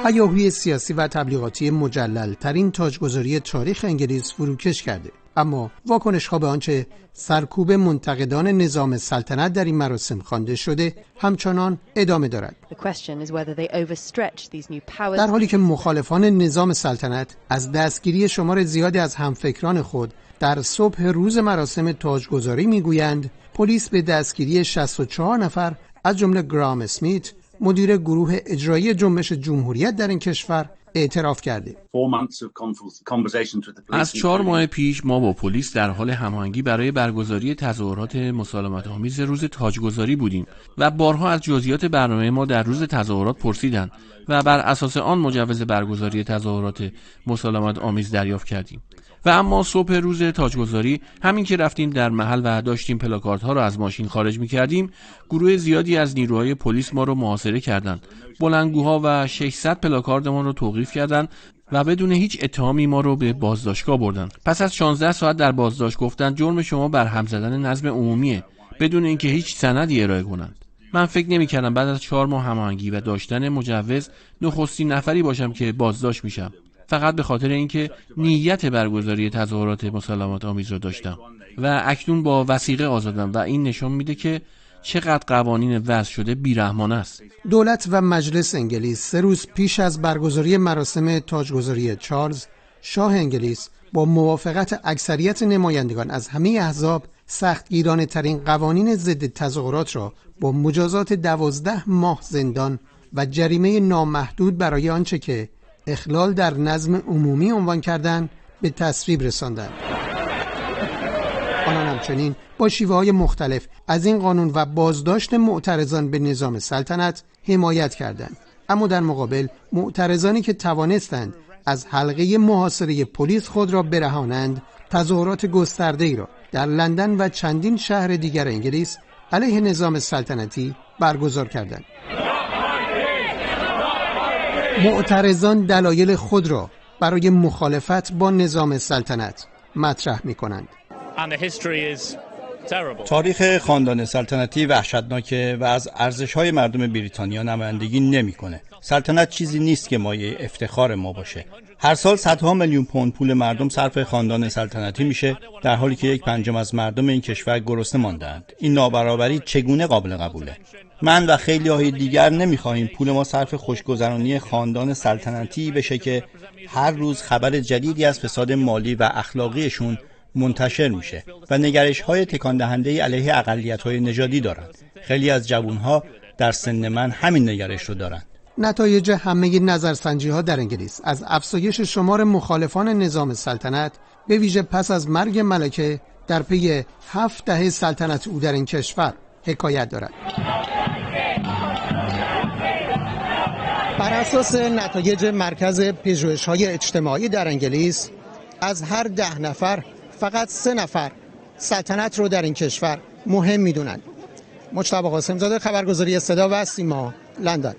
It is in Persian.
هیاهوی سیاسی و تبلیغاتی مجلل ترین تاجگذاری تاریخ انگلیس فروکش کرده، اما واکنش‌ها به آنچه سرکوب منتقدان نظام سلطنت در این مراسم خوانده شده همچنان ادامه دارد. در حالی که مخالفان نظام سلطنت از دستگیری شمار زیادی از همفکران خود در صبح روز مراسم تاجگذاری میگویند، پلیس به دستگیری 64 نفر از جمله گرام اسمیت، مدیر گروه اجرایی جنبش جمهوریت در این کشور، اعتراف کرده. از 4 ماه پیش ما با پلیس در حال هماهنگی برای برگزاری تظاهرات مسالمت‌آمیز روز تاجگذاری بودیم و بارها از جزئیات برنامه ما در روز تظاهرات پرسیدند و بر اساس آن مجوز برگزاری تظاهرات مسالمت‌آمیز دریافت کردیم. و اما صبح روز تاجگذاری، همین که رفتیم در محل و داشتیم پلاکاردها را از ماشین خارج می‌کردیم، گروه زیادی از نیروهای پلیس ما را محاصره کردند. بلندگوها و 600 پلاکاردمان را توقیف کردند و بدون هیچ اتهامی ما را به بازداشتگاه بردند. پس از 16 ساعت در بازداشت گفتند جرم شما برهم زدن نظم عمومیه، بدون اینکه هیچ سندی ارائه کنند. من فکر نمی‌کردم بعد از 4 ماه هماهنگی و داشتن مجوز نخستین نفری باشم که بازداشت میشم، فقط به خاطر اینکه نیت برگزاری تظاهرات مسالمت‌آمیز را داشتم و اکنون با وثیقه آزادم و این نشان میده که چقدر قوانین وضع شده بیرحمانه است. دولت و مجلس انگلیس 3 روز پیش از برگزاری مراسم تاجگذاری چارلز، شاه انگلیس، با موافقت اکثریت نمایندگان از همه احزاب سختگیرانه ترین قوانین ضد تظاهرات را با مجازات 12 ماه زندان و جریمه نامحدود برای آنچه که اخلال در نظم عمومی عنوان کردن به تصویب رساندند. آنان همچنین با شیوه‌های مختلف از این قانون و بازداشت معترضان به نظام سلطنت حمایت کردند، اما در مقابل معترضانی که توانستند از حلقه محاصره پلیس خود را برهانند، تظاهرات گسترده‌ای را در لندن و چندین شهر دیگر انگلیس علیه نظام سلطنتی برگزار کردند. معترضان دلایل خود را برای مخالفت با نظام سلطنت مطرح می‌کنند. تاریخ خاندان سلطنتی وحشتناکه و از ارزش‌های مردم بریتانیا نمایندگی نمی‌کنه. سلطنت چیزی نیست که مایه افتخار ما باشه. هر سال صدها میلیون پوند پول مردم صرف خاندان سلطنتی میشه، در حالی که 1/5 از مردم این کشور گرسنه مانده‌اند. این نابرابری چگونه قابل قبوله؟ من و خیلی‌های دیگر نمی‌خواهیم پول ما صرف خوشگذرانی خاندان سلطنتی بشه که هر روز خبر جدیدی از فساد مالی و اخلاقیشون منتشر میشه و نگرش‌های تکان دهنده علیه اقلیت‌های نژادی دارند. خیلی از جوان‌ها در سن من همین نگرش رو دارند. نتایج همه نظرسنجی‌ها در انگلیس از افزایش شمار مخالفان نظام سلطنت، به ویژه پس از مرگ ملکه در پی 7 دهه سلطنت او در این کشور، حکایت دارد. بر اساس نتایج مرکز پژوهش‌های اجتماعی در انگلیس، از هر 10 نفر فقط 3 نفر سلطنت رو در این کشور مهم می‌دونند. مجتبی قاسم‌زاده، خبرگزاری صدا و سیما، لندن.